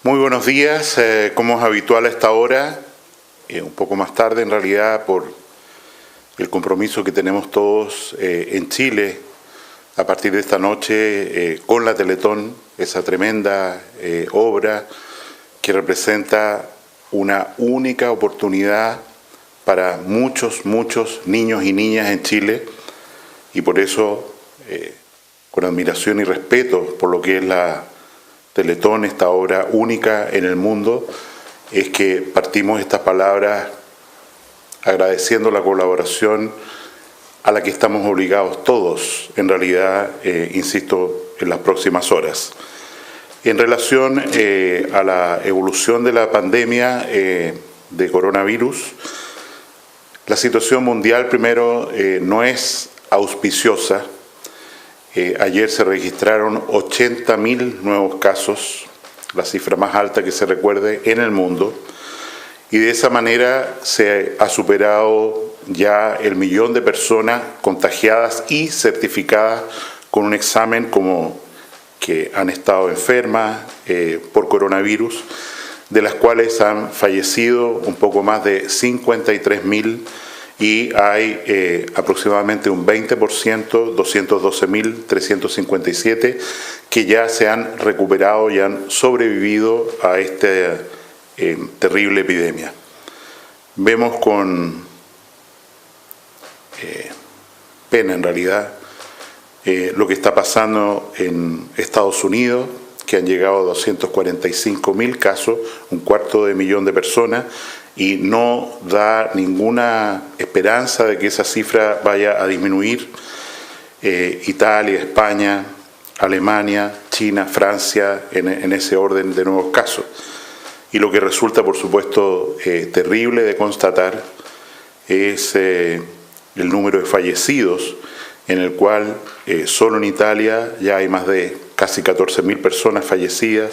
Muy buenos días, como es habitual a esta hora, un poco más tarde en realidad por el compromiso que tenemos todos en Chile a partir de esta noche con la Teletón, esa tremenda obra que representa una única oportunidad para muchos niños y niñas en Chile, y por eso con admiración y respeto por lo que es la Teletón, esta obra única en el mundo, es que partimos estas palabras agradeciendo la colaboración a la que estamos obligados todos, en realidad, insisto, en las próximas horas. En relación a la evolución de la pandemia de coronavirus, la situación mundial primero no es auspiciosa. Ayer se registraron 80.000 nuevos casos, la cifra más alta que se recuerde en el mundo, y de esa manera se ha superado ya el 1.000.000 de personas contagiadas y certificadas con un examen como que han estado enfermas por coronavirus, de las cuales han fallecido un poco más de 53.000 y hay aproximadamente un 20%, 212.357, que ya se han recuperado y han sobrevivido a esta terrible epidemia. Vemos con pena en realidad lo que está pasando en Estados Unidos, que han llegado a 245.000 casos, 250.000 de personas, y no da ninguna esperanza de que esa cifra vaya a disminuir. Italia, España, Alemania, China, Francia, en ese orden de nuevos casos. Y lo que resulta, por supuesto, terrible de constatar es el número de fallecidos, en el cual solo en Italia ya hay más de casi 14.000 personas fallecidas.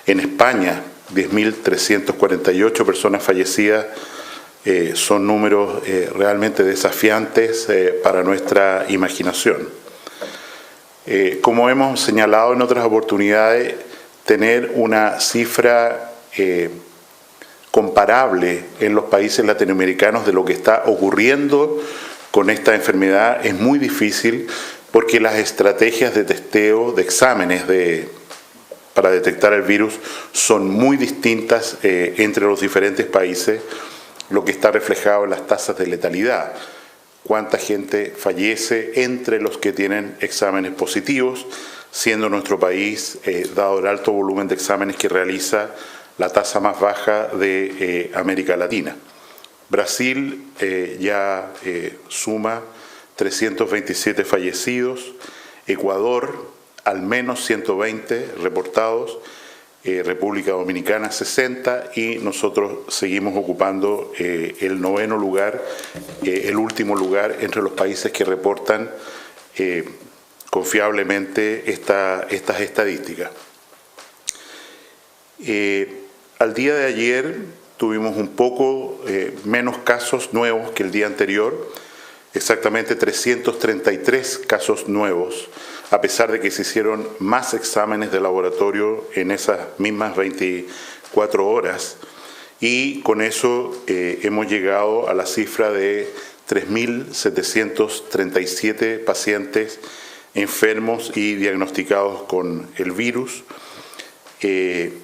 En España, 10.348 personas fallecidas. Son números realmente desafiantes para nuestra imaginación. Como hemos señalado en otras oportunidades, tener una cifra comparable en los países latinoamericanos de lo que está ocurriendo con esta enfermedad es muy difícil, porque las estrategias de testeo, de exámenes para detectar el virus son muy distintas entre los diferentes países, lo que está reflejado en las tasas de letalidad. Cuánta gente fallece entre los que tienen exámenes positivos, siendo nuestro país, dado el alto volumen de exámenes que realiza, la tasa más baja de América Latina. Brasil ya suma 327 fallecidos, Ecuador al menos 120 reportados, República Dominicana 60, y nosotros seguimos ocupando el 9º lugar, el último lugar entre los países que reportan confiablemente estas estadísticas. Al día de ayer tuvimos un poco menos casos nuevos que el día anterior, exactamente 333 casos nuevos, a pesar de que se hicieron más exámenes de laboratorio en esas mismas 24 horas, y con eso hemos llegado a la cifra de 3.737 pacientes enfermos y diagnosticados con el virus, de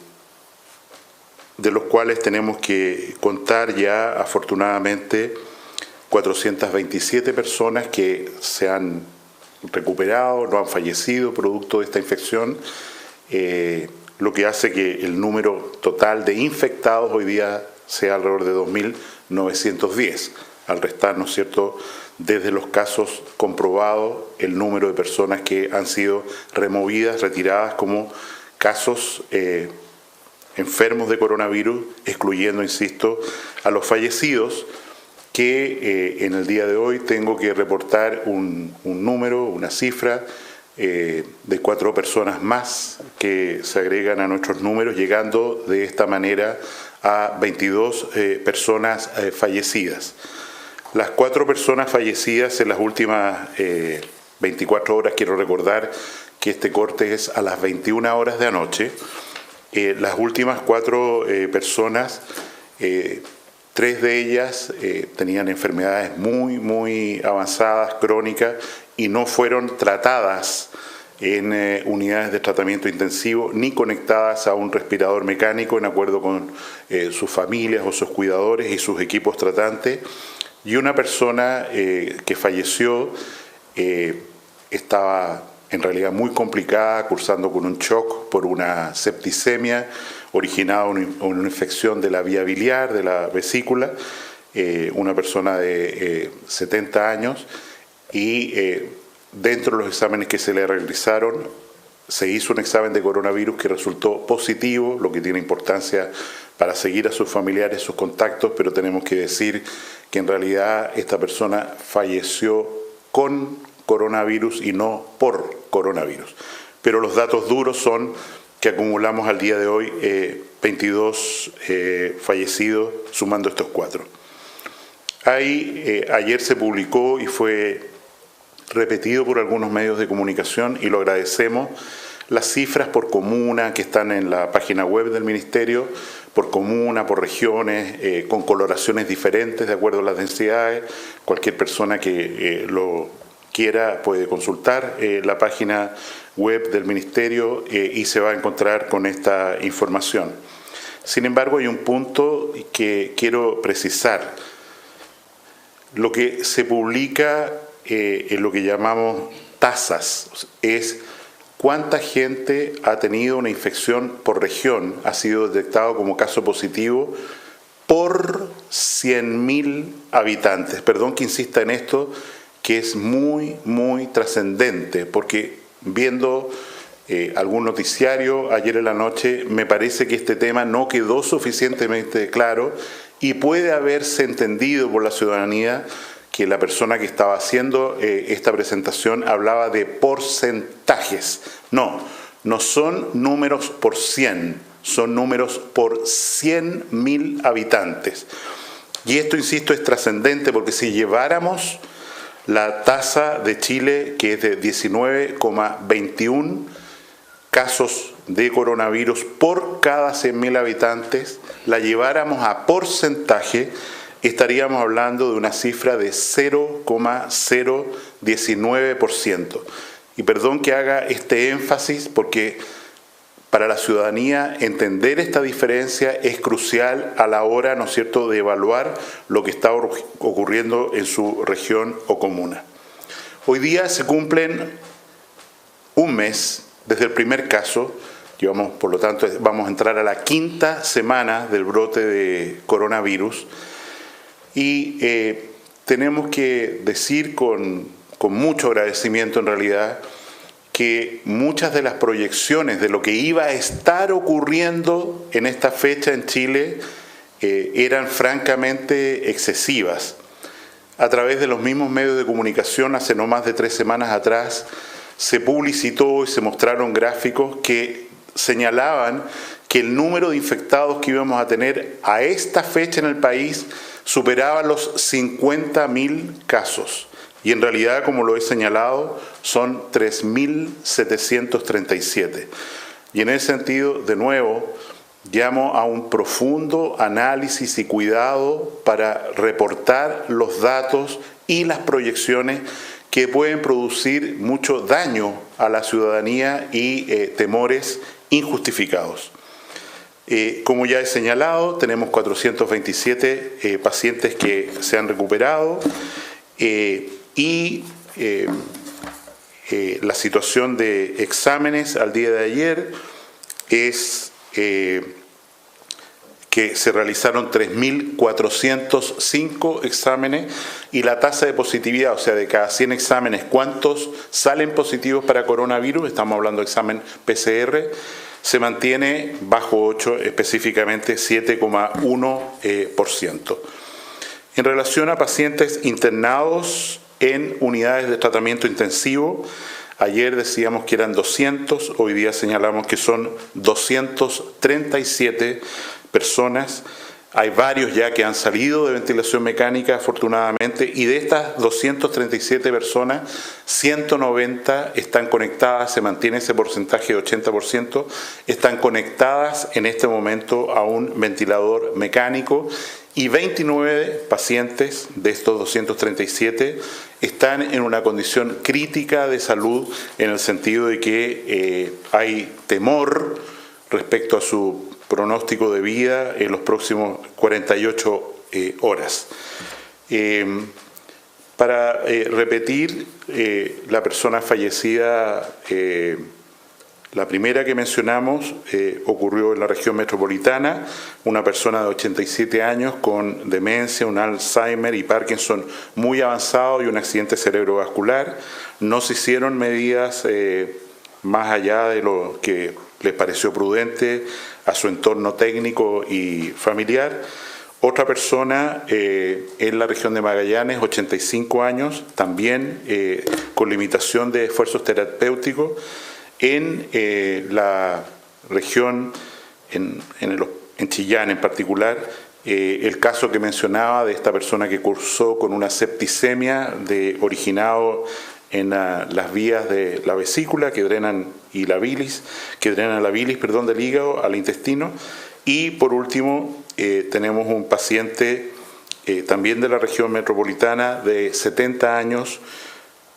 los cuales tenemos que contar ya afortunadamente 427 personas que se han recuperado, no han fallecido producto de esta infección, lo que hace que el número total de infectados hoy día sea alrededor de 2.910, al restar, ¿no es cierto?, desde los casos comprobados, el número de personas que han sido removidas, retiradas como casos enfermos de coronavirus, excluyendo, insisto, a los fallecidos, que en el día de hoy tengo que reportar un número, una cifra de 4 personas más que se agregan a nuestros números, llegando de esta manera a 22 personas fallecidas. Las 4 personas fallecidas en las últimas 24 horas, quiero recordar que este corte es a las 21 horas de anoche, Las últimas 4 personas, 3 de ellas tenían enfermedades muy avanzadas, crónicas, y no fueron tratadas en unidades de tratamiento intensivo ni conectadas a un respirador mecánico en acuerdo con sus familias o sus cuidadores y sus equipos tratantes. Y una persona que falleció estaba en realidad muy complicada, cursando con un shock por una septicemia originada en una infección de la vía biliar, de la vesícula, una persona de 70 años, y dentro de los exámenes que se le realizaron, se hizo un examen de coronavirus que resultó positivo, lo que tiene importancia para seguir a sus familiares, sus contactos, pero tenemos que decir que en realidad esta persona falleció con coronavirus y no por coronavirus. Pero los datos duros son que acumulamos al día de hoy 22 fallecidos, sumando estos 4. Ayer se publicó y fue repetido por algunos medios de comunicación, y lo agradecemos, las cifras por comuna que están en la página web del Ministerio, por comuna, por regiones, con coloraciones diferentes de acuerdo a las densidades. Cualquier persona que lo quiera puede consultar la página web del Ministerio y se va a encontrar con esta información. Sin embargo, hay un punto que quiero precisar. Lo que se publica en lo que llamamos tasas es cuánta gente ha tenido una infección por región, ha sido detectado como caso positivo por 100.000 habitantes. Perdón que insista en esto, que es muy trascendente, porque viendo algún noticiario ayer en la noche, me parece que este tema no quedó suficientemente claro y puede haberse entendido por la ciudadanía que la persona que estaba haciendo esta presentación hablaba de porcentajes. No son números por 100, son números por 100.000 habitantes. Y esto, insisto, es trascendente, porque si lleváramos la tasa de Chile, que es de 19,21 casos de coronavirus por cada 100.000 habitantes, la lleváramos a porcentaje, estaríamos hablando de una cifra de 0,019%. Y perdón que haga este énfasis, porque para la ciudadanía entender esta diferencia es crucial a la hora, ¿no es cierto?, de evaluar lo que está ocurriendo en su región o comuna. Hoy día se cumplen un mes desde el primer caso. Por lo tanto, vamos a entrar a la 5ª semana del brote de coronavirus. Y tenemos que decir con mucho agradecimiento, en realidad, que muchas de las proyecciones de lo que iba a estar ocurriendo en esta fecha en Chile eran francamente excesivas. A través de los mismos medios de comunicación, hace no más de 3 semanas atrás, se publicitó y se mostraron gráficos que señalaban que el número de infectados que íbamos a tener a esta fecha en el país superaba los 50.000 casos. Y en realidad, como lo he señalado, son 3.737. Y en ese sentido, de nuevo, llamo a un profundo análisis y cuidado para reportar los datos y las proyecciones que pueden producir mucho daño a la ciudadanía y temores injustificados. Como ya he señalado, tenemos 427 pacientes que se han recuperado y la situación de exámenes al día de ayer es que se realizaron 3.405 exámenes y la tasa de positividad, o sea, de cada 100 exámenes, ¿cuántos salen positivos para coronavirus? Estamos hablando de examen PCR. Se mantiene bajo 8, específicamente 7,1%. En relación a pacientes internados en unidades de tratamiento intensivo, ayer decíamos que eran 200, hoy día señalamos que son 237 personas. Hay varios ya que han salido de ventilación mecánica, afortunadamente, y de estas 237 personas, 190 están conectadas, se mantiene ese porcentaje de 80%, están conectadas en este momento a un ventilador mecánico, y 29 pacientes de estos 237 están en una condición crítica de salud, en el sentido de que hay temor respecto a su pronóstico de vida en los próximos 48 horas. Para repetir, la persona fallecida, la primera que mencionamos, ocurrió en la región metropolitana, una persona de 87 años con demencia, un Alzheimer y Parkinson muy avanzado y un accidente cerebrovascular. No se hicieron medidas más allá de lo que les pareció prudente a su entorno técnico y familiar. Otra persona en la región de Magallanes, 85 años, también con limitación de esfuerzos terapéuticos. En la región, en Chillán en particular, el caso que mencionaba de esta persona que cursó con una septicemia originado en las vías de la vesícula que drenan la bilis del hígado al intestino. Y por último tenemos un paciente también de la región metropolitana de 70 años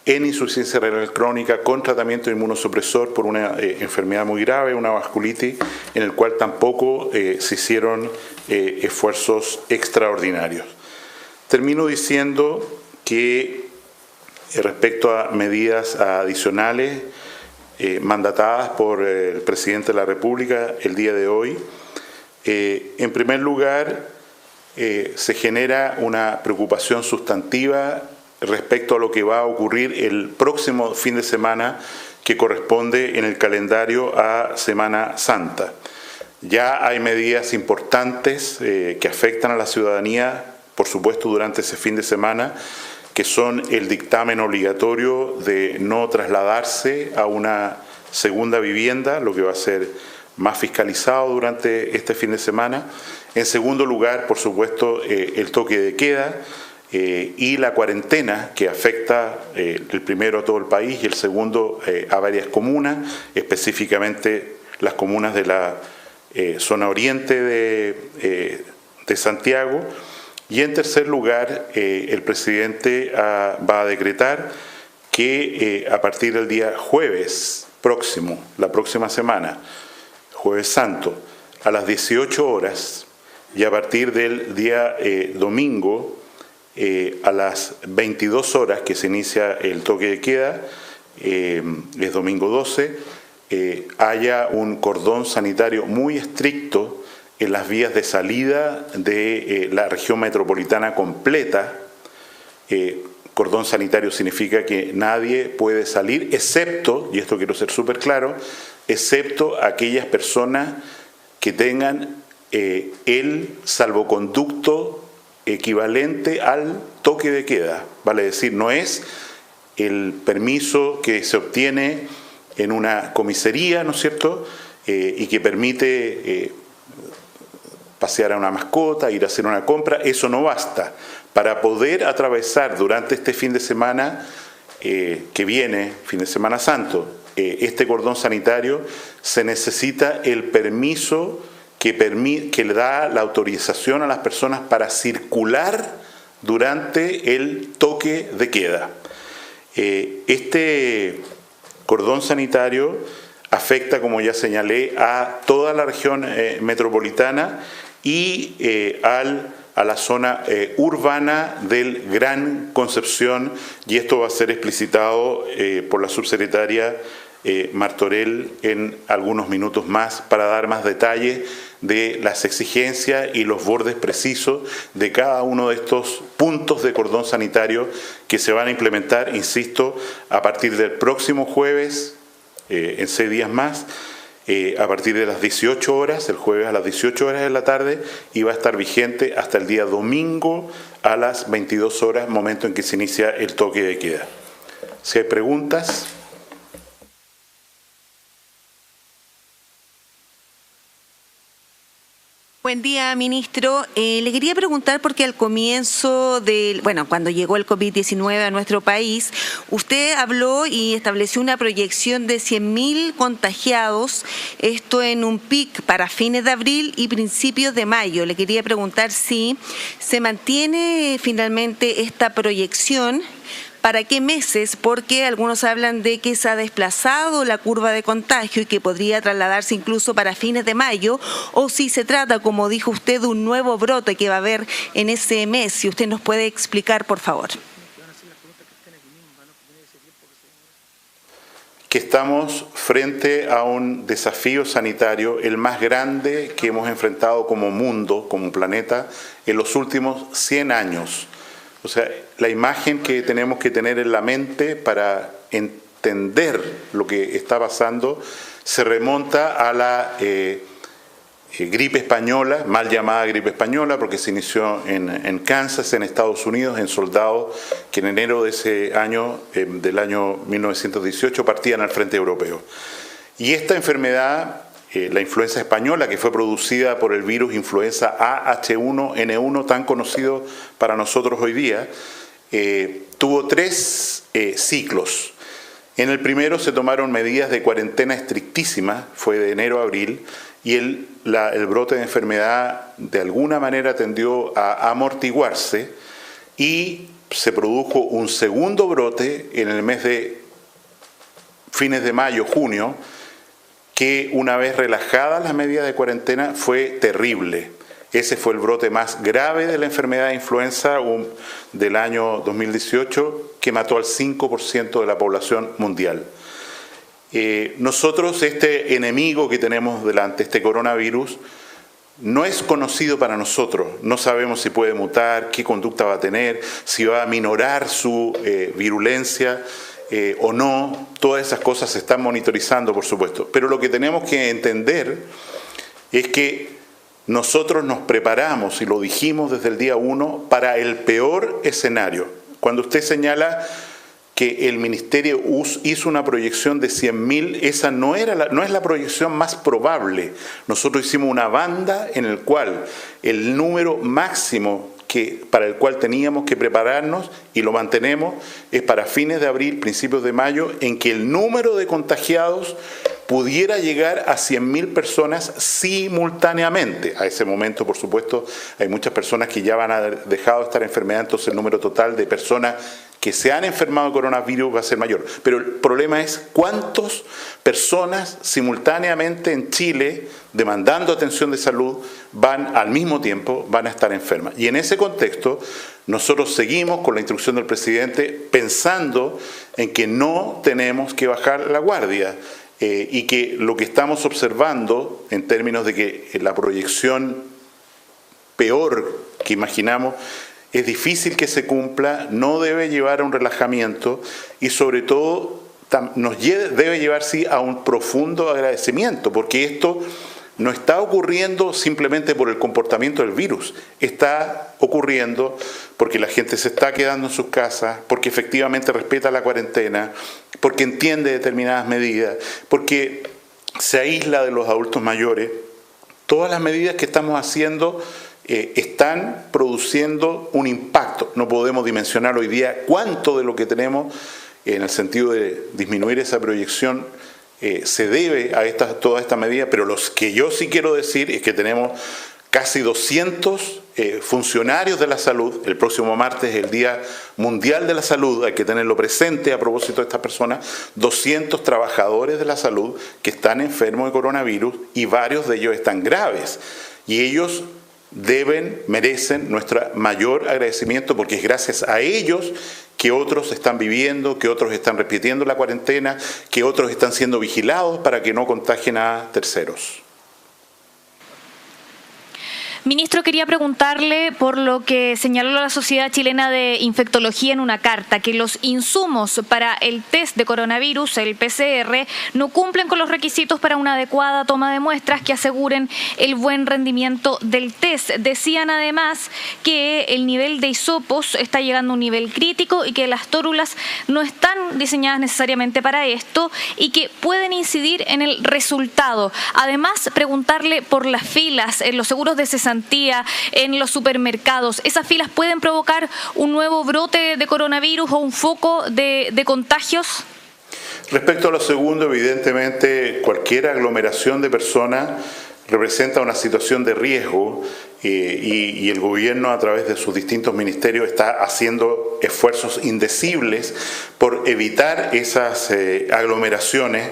en insuficiencia renal crónica con tratamiento inmunosupresor por una enfermedad muy grave, una vasculitis, en el cual tampoco se hicieron esfuerzos extraordinarios. Termino diciendo que respecto a medidas adicionales mandatadas por el presidente de la República el día de hoy, en primer lugar, se genera una preocupación sustantiva respecto a lo que va a ocurrir el próximo fin de semana, que corresponde en el calendario a Semana Santa. Ya hay medidas importantes que afectan a la ciudadanía, por supuesto, durante ese fin de semana, que son el dictamen obligatorio de no trasladarse a una segunda vivienda, lo que va a ser más fiscalizado durante este fin de semana. En segundo lugar, por supuesto, el toque de queda y la cuarentena, que afecta el primero a todo el país y el segundo a varias comunas, específicamente las comunas de la zona oriente de Santiago. Y en tercer lugar, el presidente va a decretar que a partir del día jueves próximo, la próxima semana, Jueves Santo, a las 18 horas y a partir del día domingo a las 22 horas que se inicia el toque de queda, es domingo 12, haya un cordón sanitario muy estricto en las vías de salida de la región metropolitana completa. Cordón sanitario significa que nadie puede salir, excepto, y esto quiero ser súper claro, excepto aquellas personas que tengan el salvoconducto equivalente al toque de queda. Vale decir, no es el permiso que se obtiene en una comisaría, ¿no es cierto?, y que permite pasear a una mascota, ir a hacer una compra. Eso no basta. Para poder atravesar durante este fin de semana que viene, fin de Semana Santo, este cordón sanitario, se necesita el permiso que le da la autorización a las personas para circular durante el toque de queda. Este cordón sanitario afecta, como ya señalé, a toda la región metropolitana y a la zona urbana del Gran Concepción, y esto va a ser explicitado por la subsecretaria Martorell en algunos minutos más, para dar más detalles de las exigencias y los bordes precisos de cada uno de estos puntos de cordón sanitario que se van a implementar, insisto, a partir del próximo jueves, en 6 días más, a partir de las 18 horas, el jueves a las 18 horas de la tarde, y va a estar vigente hasta el día domingo a las 22 horas, momento en que se inicia el toque de queda. Si hay preguntas. Buen día, ministro. Le quería preguntar porque al comienzo cuando llegó el COVID-19 a nuestro país, usted habló y estableció una proyección de 100.000 contagiados, esto en un pic para fines de abril y principios de mayo. Le quería preguntar si se mantiene finalmente esta proyección. ¿Para qué meses? Porque algunos hablan de que se ha desplazado la curva de contagio y que podría trasladarse incluso para fines de mayo, o si se trata, como dijo usted, de un nuevo brote que va a haber en ese mes. Si usted nos puede explicar, por favor. Que estamos frente a un desafío sanitario, el más grande que hemos enfrentado como mundo, como planeta, en los últimos 100 años. O sea, la imagen que tenemos que tener en la mente para entender lo que está pasando se remonta a la gripe española, mal llamada gripe española, porque se inició en Kansas, en Estados Unidos, en soldados que en enero de ese año, del año 1918, partían al frente europeo. Y esta enfermedad, la influenza española, que fue producida por el virus influenza A/H1N1, tan conocido para nosotros hoy día, tuvo 3 ciclos. En el primero se tomaron medidas de cuarentena estrictísimas, fue de enero a abril, y el brote de enfermedad de alguna manera tendió a amortiguarse y se produjo un segundo brote en el mes de fines de mayo, junio, que una vez relajadas las medidas de cuarentena fue terrible. Ese fue el brote más grave de la enfermedad de influenza del año 2018, que mató al 5% de la población mundial. Nosotros, este enemigo que tenemos delante, este coronavirus, no es conocido para nosotros. No sabemos si puede mutar, qué conducta va a tener, si va a minorar su virulencia o no. Todas esas cosas se están monitorizando, por supuesto. Pero lo que tenemos que entender es que nosotros nos preparamos, y lo dijimos desde el día 1, para el peor escenario. Cuando usted señala que el Ministerio hizo una proyección de 100.000, esa no es la proyección más probable. Nosotros hicimos una banda en el cual el número máximo para el cual teníamos que prepararnos, y lo mantenemos, es para fines de abril, principios de mayo, en que el número de contagiados pudiera llegar a 100.000 personas simultáneamente. A ese momento, por supuesto, hay muchas personas que ya van a haber dejado esta enfermedad, entonces el número total de personas que se han enfermado de coronavirus va a ser mayor. Pero el problema es cuántas personas simultáneamente en Chile, demandando atención de salud, al mismo tiempo van a estar enfermas. Y en ese contexto, nosotros seguimos con la instrucción del presidente pensando en que no tenemos que bajar la guardia. Y que lo que estamos observando en términos de que la proyección peor que imaginamos es difícil que se cumpla, no debe llevar a un relajamiento y sobre todo debe llevar sí a un profundo agradecimiento, porque esto no está ocurriendo simplemente por el comportamiento del virus, está ocurriendo porque la gente se está quedando en sus casas, porque efectivamente respeta la cuarentena, porque entiende determinadas medidas, porque se aísla de los adultos mayores. Todas las medidas que estamos haciendo están produciendo un impacto. No podemos dimensionar hoy día cuánto de lo que tenemos, en el sentido de disminuir esa proyección, se debe a toda esta medida, pero lo que yo sí quiero decir es que tenemos casi 200 funcionarios de la salud. El próximo martes es el Día Mundial de la Salud, hay que tenerlo presente a propósito de estas personas, 200 trabajadores de la salud que están enfermos de coronavirus y varios de ellos están graves. Y ellos merecen nuestro mayor agradecimiento, porque es gracias a ellos que otros están viviendo, que otros están repitiendo la cuarentena, que otros están siendo vigilados para que no contagien a terceros. Ministro, quería preguntarle por lo que señaló la Sociedad Chilena de Infectología en una carta, que los insumos para el test de coronavirus, el PCR, no cumplen con los requisitos para una adecuada toma de muestras que aseguren el buen rendimiento del test. Decían además que el nivel de hisopos está llegando a un nivel crítico y que las tórulas no están diseñadas necesariamente para esto y que pueden incidir en el resultado. Además, preguntarle por las filas en los seguros de cesantía pasantía, en los supermercados, ¿esas filas pueden provocar un nuevo brote de coronavirus o un foco de contagios? Respecto a lo segundo, evidentemente cualquier aglomeración de personas representa una situación de riesgo y el gobierno a través de sus distintos ministerios está haciendo esfuerzos indecibles por evitar esas aglomeraciones.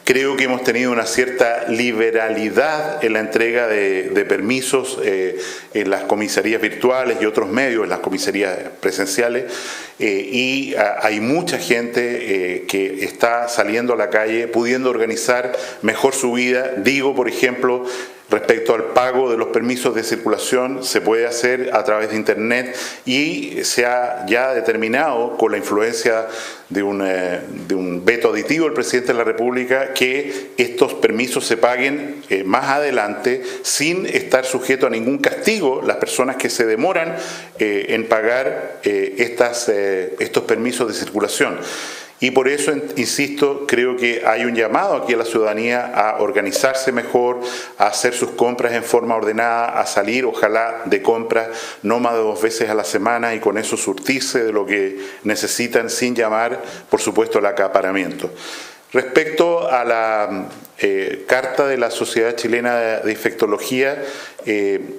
Creo que hemos tenido una cierta liberalidad en la entrega de permisos en las comisarías virtuales y otros medios, en las comisarías presenciales, y hay mucha gente que está saliendo a la calle, pudiendo organizar mejor su vida. Digo, por ejemplo, respecto al pago de los permisos de circulación, se puede hacer a través de Internet y se ha ya determinado con la influencia de un veto aditivo del presidente de la República que estos permisos se paguen más adelante sin estar sujeto a ningún castigo las personas que se demoran en pagar estos permisos de circulación. Y por eso, insisto, creo que hay un llamado aquí a la ciudadanía a organizarse mejor, a hacer sus compras en forma ordenada, a salir, ojalá, de compras no más de 2 veces a la semana y con eso surtirse de lo que necesitan sin llamar, por supuesto, al acaparamiento. Respecto a la carta de la Sociedad Chilena de Infectología,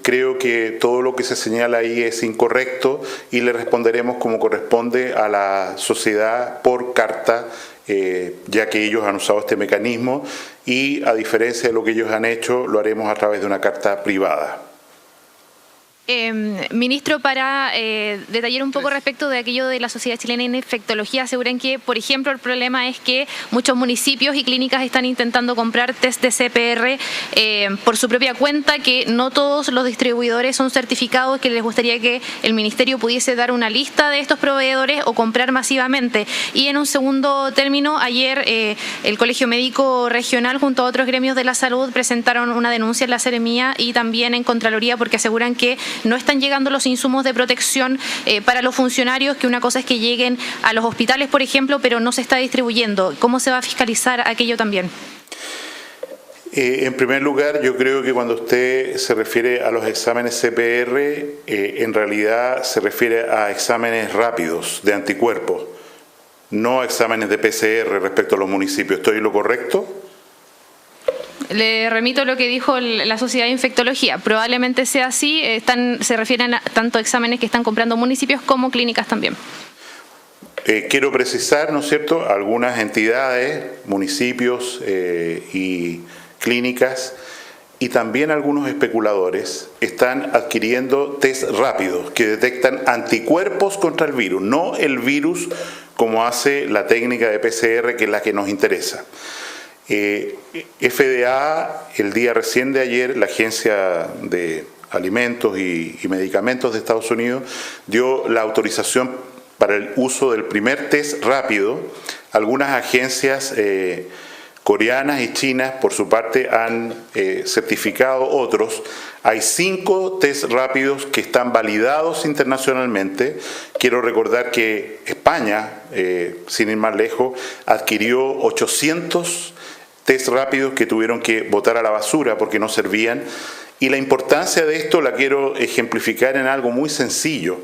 creo que todo lo que se señala ahí es incorrecto y le responderemos como corresponde a la sociedad por carta, ya que ellos han usado este mecanismo y a diferencia de lo que ellos han hecho, lo haremos a través de una carta privada. Ministro, para detallar un poco respecto de aquello de la Sociedad Chilena de Infectología, aseguran que, por ejemplo, el problema es que muchos municipios y clínicas están intentando comprar test de CPR por su propia cuenta, que no todos los distribuidores son certificados, que les gustaría que el Ministerio pudiese dar una lista de estos proveedores o comprar masivamente. Y en un segundo término, ayer el Colegio Médico Regional junto a otros gremios de la salud presentaron una denuncia en la Seremía y también en Contraloría porque aseguran que no están llegando los insumos de protección para los funcionarios, que una cosa es que lleguen a los hospitales, por ejemplo, pero no se está distribuyendo. ¿Cómo se va a fiscalizar aquello también? En primer lugar, yo creo que cuando usted se refiere a los exámenes CPR, en realidad se refiere a exámenes rápidos de anticuerpos, no a exámenes de PCR respecto a los municipios. ¿Estoy en lo correcto? Le remito a lo que dijo la Sociedad de Infectología. Probablemente sea así. Se refieren a tanto exámenes que están comprando municipios como clínicas también. Quiero precisar, ¿no es cierto?, algunas entidades, municipios y clínicas y también algunos especuladores están adquiriendo test rápidos que detectan anticuerpos contra el virus, no el virus como hace la técnica de PCR, que es la que nos interesa. FDA, el día recién de ayer, la Agencia de Alimentos y Medicamentos de Estados Unidos dio la autorización para el uso del primer test rápido. Algunas agencias coreanas y chinas, por su parte, han certificado otros. Hay 5 test rápidos que están validados internacionalmente. Quiero recordar que España, sin ir más lejos, adquirió 800 test rápidos que tuvieron que botar a la basura porque no servían. Y la importancia de esto la quiero ejemplificar en algo muy sencillo.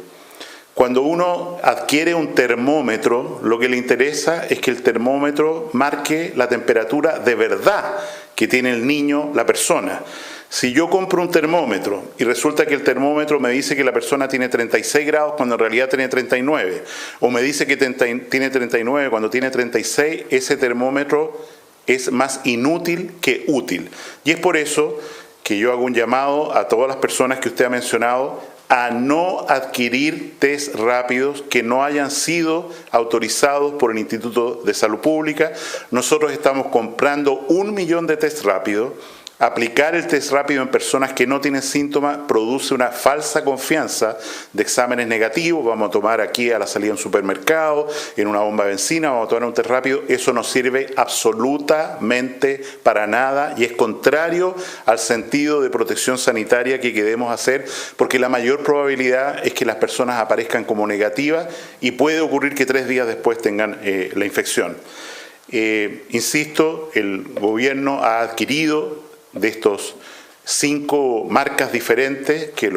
Cuando uno adquiere un termómetro, lo que le interesa es que el termómetro marque la temperatura de verdad que tiene el niño, la persona. Si yo compro un termómetro y resulta que el termómetro me dice que la persona tiene 36 grados cuando en realidad tiene 39, o me dice que tiene 39 cuando tiene 36, ese termómetro es más inútil que útil. Y es por eso que yo hago un llamado a todas las personas que usted ha mencionado a no adquirir test rápidos que no hayan sido autorizados por el Instituto de Salud Pública. Nosotros estamos comprando 1 millón de test rápidos. Aplicar el test rápido en personas que no tienen síntomas produce una falsa confianza de exámenes negativos. Vamos a tomar aquí a la salida de un supermercado, en una bomba de benzina, vamos a tomar un test rápido. Eso no sirve absolutamente para nada y es contrario al sentido de protección sanitaria que queremos hacer, porque la mayor probabilidad es que las personas aparezcan como negativas y puede ocurrir que 3 días después tengan la infección. Insisto, el gobierno ha adquirido de estos 5 marcas diferentes que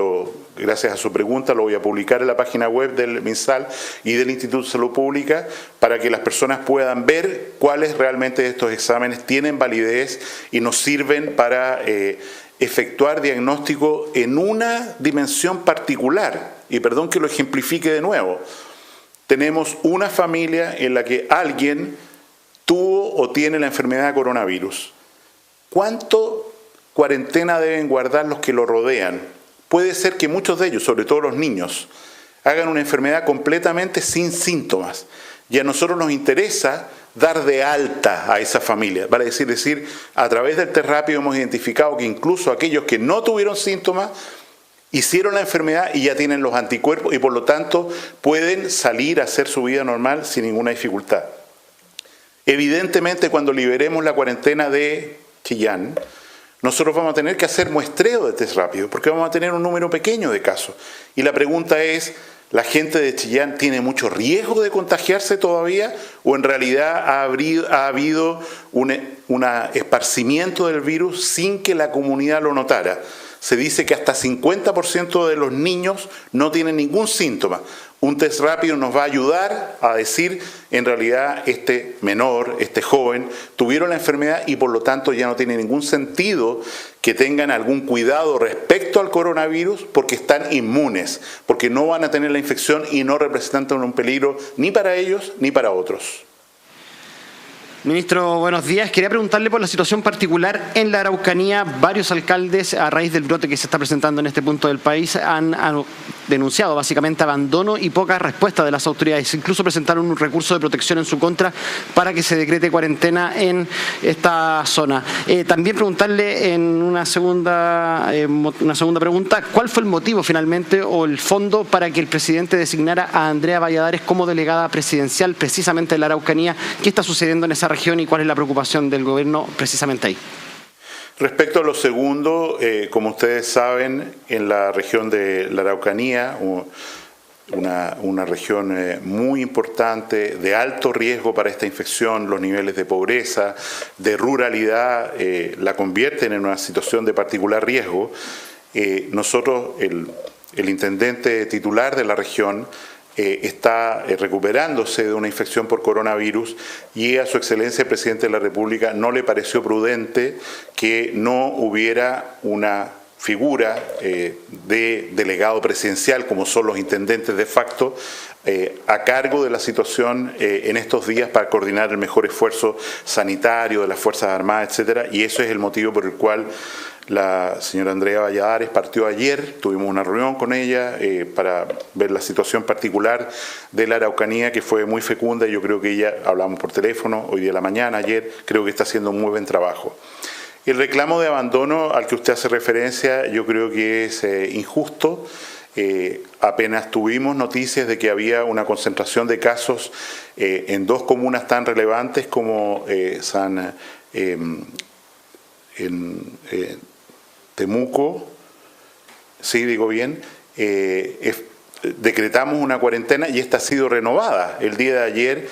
gracias a su pregunta lo voy a publicar en la página web del MinSal y del Instituto de Salud Pública para que las personas puedan ver cuáles realmente de estos exámenes tienen validez y nos sirven para efectuar diagnóstico en una dimensión particular. Y perdón que lo ejemplifique de nuevo. Tenemos una familia en la que alguien tuvo o tiene la enfermedad de coronavirus. ¿Cuánto cuarentena deben guardar los que lo rodean? Puede ser que muchos de ellos, sobre todo los niños, hagan una enfermedad completamente sin síntomas. Y a nosotros nos interesa dar de alta a esa familia. Vale decir, a través del test rápido hemos identificado que incluso aquellos que no tuvieron síntomas hicieron la enfermedad y ya tienen los anticuerpos y por lo tanto pueden salir a hacer su vida normal sin ninguna dificultad. Evidentemente, cuando liberemos la cuarentena de Chillán, nosotros vamos a tener que hacer muestreo de test rápido porque vamos a tener un número pequeño de casos. Y la pregunta es, ¿la gente de Chillán tiene mucho riesgo de contagiarse todavía o en realidad ha habido un esparcimiento del virus sin que la comunidad lo notara? Se dice que hasta 50% de los niños no tienen ningún síntoma. Un test rápido nos va a ayudar a decir, en realidad, este menor, este joven, tuvieron la enfermedad y por lo tanto ya no tiene ningún sentido que tengan algún cuidado respecto al coronavirus porque están inmunes, porque no van a tener la infección y no representan un peligro ni para ellos ni para otros. Ministro, buenos días. Quería preguntarle por la situación particular en la Araucanía. Varios alcaldes, a raíz del brote que se está presentando en este punto del país, han denunciado básicamente abandono y poca respuesta de las autoridades. Incluso presentaron un recurso de protección en su contra para que se decrete cuarentena en esta zona. También preguntarle en una segunda pregunta, ¿cuál fue el motivo finalmente o el fondo para que el presidente designara a Andrea Valladares como delegada presidencial precisamente en la Araucanía? ¿Qué está sucediendo en esa región y cuál es la preocupación del gobierno precisamente ahí? Respecto a lo segundo, como ustedes saben, en la región de la Araucanía, una región muy importante, de alto riesgo para esta infección, los niveles de pobreza, de ruralidad, la convierten en una situación de particular riesgo. Nosotros, el intendente titular de la región, está recuperándose de una infección por coronavirus y a su excelencia el presidente de la República no le pareció prudente que no hubiera una figura de delegado presidencial, como son los intendentes de facto, a cargo de la situación en estos días para coordinar el mejor esfuerzo sanitario de las Fuerzas Armadas, etcétera, y eso es el motivo por el cual la señora Andrea Valladares partió ayer, tuvimos una reunión con ella para ver la situación particular de la Araucanía, que fue muy fecunda, y yo creo que ella, hablamos por teléfono hoy día a la mañana, ayer, creo que está haciendo un muy buen trabajo. El reclamo de abandono al que usted hace referencia yo creo que es injusto. Apenas tuvimos noticias de que había una concentración de casos en 2 comunas tan relevantes como Temuco, sí, digo bien, decretamos una cuarentena y esta ha sido renovada el día de ayer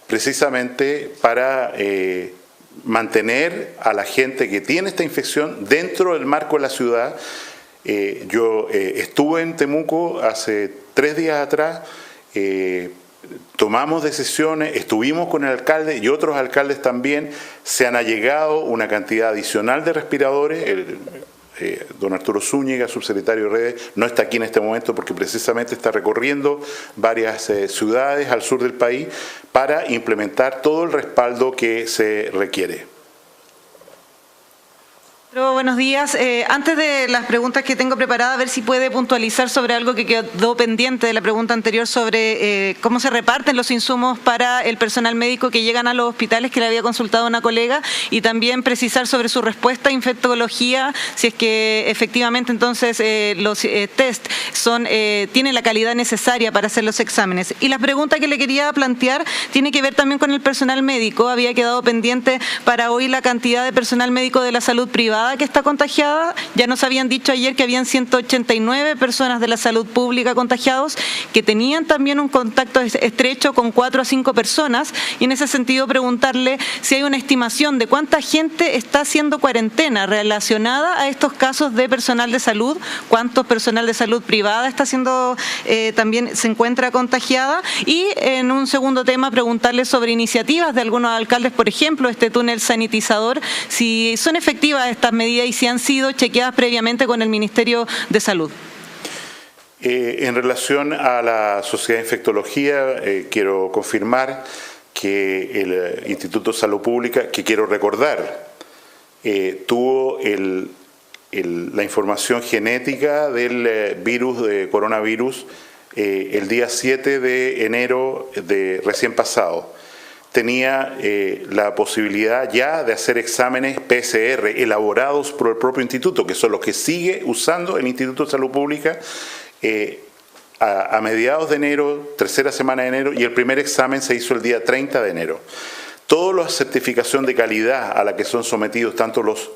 precisamente para mantener a la gente que tiene esta infección dentro del marco de la ciudad. Yo estuve en Temuco hace 3 días atrás, tomamos decisiones, estuvimos con el alcalde y otros alcaldes también, se han allegado una cantidad adicional de respiradores. Don Arturo Zúñiga, subsecretario de Redes, no está aquí en este momento porque precisamente está recorriendo varias ciudades al sur del país para implementar todo el respaldo que se requiere. Buenos días. Antes de las preguntas que tengo preparadas, a ver si puede puntualizar sobre algo que quedó pendiente de la pregunta anterior sobre cómo se reparten los insumos para el personal médico que llegan a los hospitales, que le había consultado una colega, y también precisar sobre su respuesta a infectología, si es que efectivamente entonces los test tienen la calidad necesaria para hacer los exámenes. Y la pregunta que le quería plantear tiene que ver también con el personal médico. Había quedado pendiente para hoy la cantidad de personal médico de la salud privada privada que está contagiada. Ya nos habían dicho ayer que habían 189 personas de la salud pública contagiados que tenían también un contacto estrecho con 4 a 5 personas, y en ese sentido preguntarle si hay una estimación de cuánta gente está haciendo cuarentena relacionada a estos casos de personal de salud, cuántos personal de salud privada está haciendo, también se encuentra contagiada, y en un segundo tema preguntarle sobre iniciativas de algunos alcaldes, por ejemplo, este túnel sanitizador, si son efectivas estas medidas y si han sido chequeadas previamente con el Ministerio de Salud. En relación a la Sociedad de Infectología, quiero confirmar que el Instituto de Salud Pública, que quiero recordar, tuvo la información genética del virus de coronavirus el día 7 de enero de recién pasado. Tenía la posibilidad ya de hacer exámenes PCR elaborados por el propio instituto, que son los que sigue usando el Instituto de Salud Pública, a mediados de enero, tercera semana de enero, y el primer examen se hizo el día 30 de enero. Toda la certificación de calidad a la que son sometidos tanto los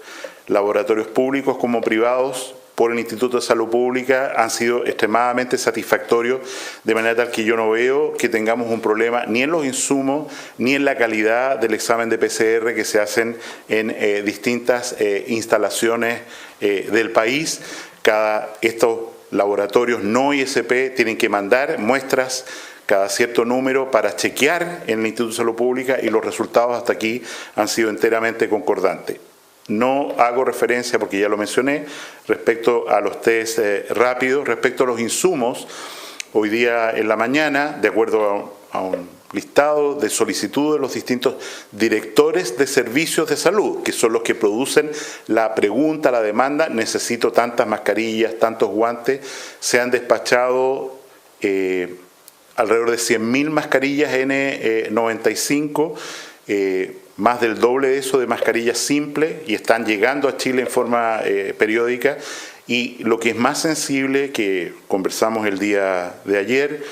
laboratorios públicos como privados por el Instituto de Salud Pública han sido extremadamente satisfactorios, de manera tal que yo no veo que tengamos un problema ni en los insumos ni en la calidad del examen de PCR que se hacen en distintas instalaciones del país. Estos laboratorios no ISP tienen que mandar muestras cada cierto número para chequear en el Instituto de Salud Pública, y los resultados hasta aquí han sido enteramente concordantes. No hago referencia, porque ya lo mencioné, respecto a los test rápidos, respecto a los insumos. Hoy día en la mañana, de acuerdo a un listado de solicitud de los distintos directores de servicios de salud, que son los que producen la pregunta, la demanda, necesito tantas mascarillas, tantos guantes, se han despachado alrededor de 100.000 mascarillas N95, más del doble de eso de mascarillas simples, y están llegando a Chile en forma periódica. Y lo que es más sensible, que conversamos el día de ayer,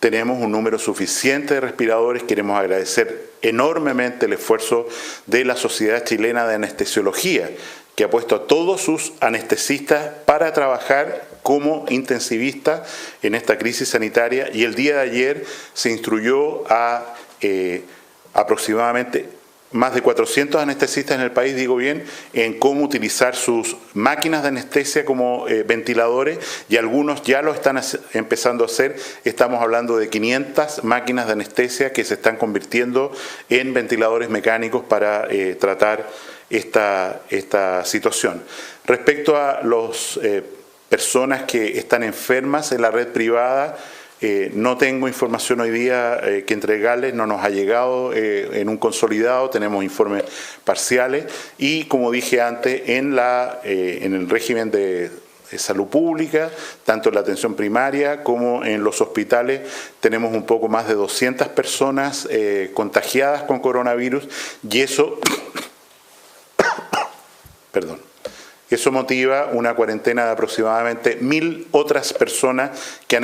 tenemos un número suficiente de respiradores. Queremos agradecer enormemente el esfuerzo de la Sociedad Chilena de Anestesiología, que ha puesto a todos sus anestesistas para trabajar como intensivistas en esta crisis sanitaria, y el día de ayer se instruyó a aproximadamente más de 400 anestesistas en el país, digo bien, en cómo utilizar sus máquinas de anestesia como ventiladores, y algunos ya lo están empezando a hacer. Estamos hablando de 500 máquinas de anestesia que se están convirtiendo en ventiladores mecánicos para tratar esta situación. Respecto a las personas que están enfermas en la red privada, no tengo información hoy día que entregarles, no nos ha llegado en un consolidado, tenemos informes parciales, y como dije antes, en el régimen de salud pública, tanto en la atención primaria como en los hospitales, tenemos un poco más de 200 personas contagiadas con coronavirus, y eso eso motiva una cuarentena de aproximadamente 1.000 otras personas que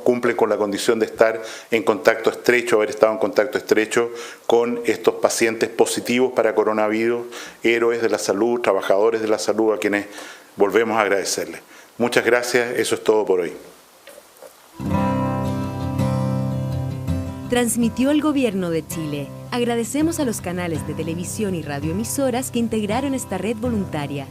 cumplen con la condición de estar en contacto estrecho, haber estado en contacto estrecho con estos pacientes positivos para coronavirus, héroes de la salud, trabajadores de la salud, a quienes volvemos a agradecerles. Muchas gracias, eso es todo por hoy. Transmitió el Gobierno de Chile. Agradecemos a los canales de televisión y radioemisoras que integraron esta red voluntaria.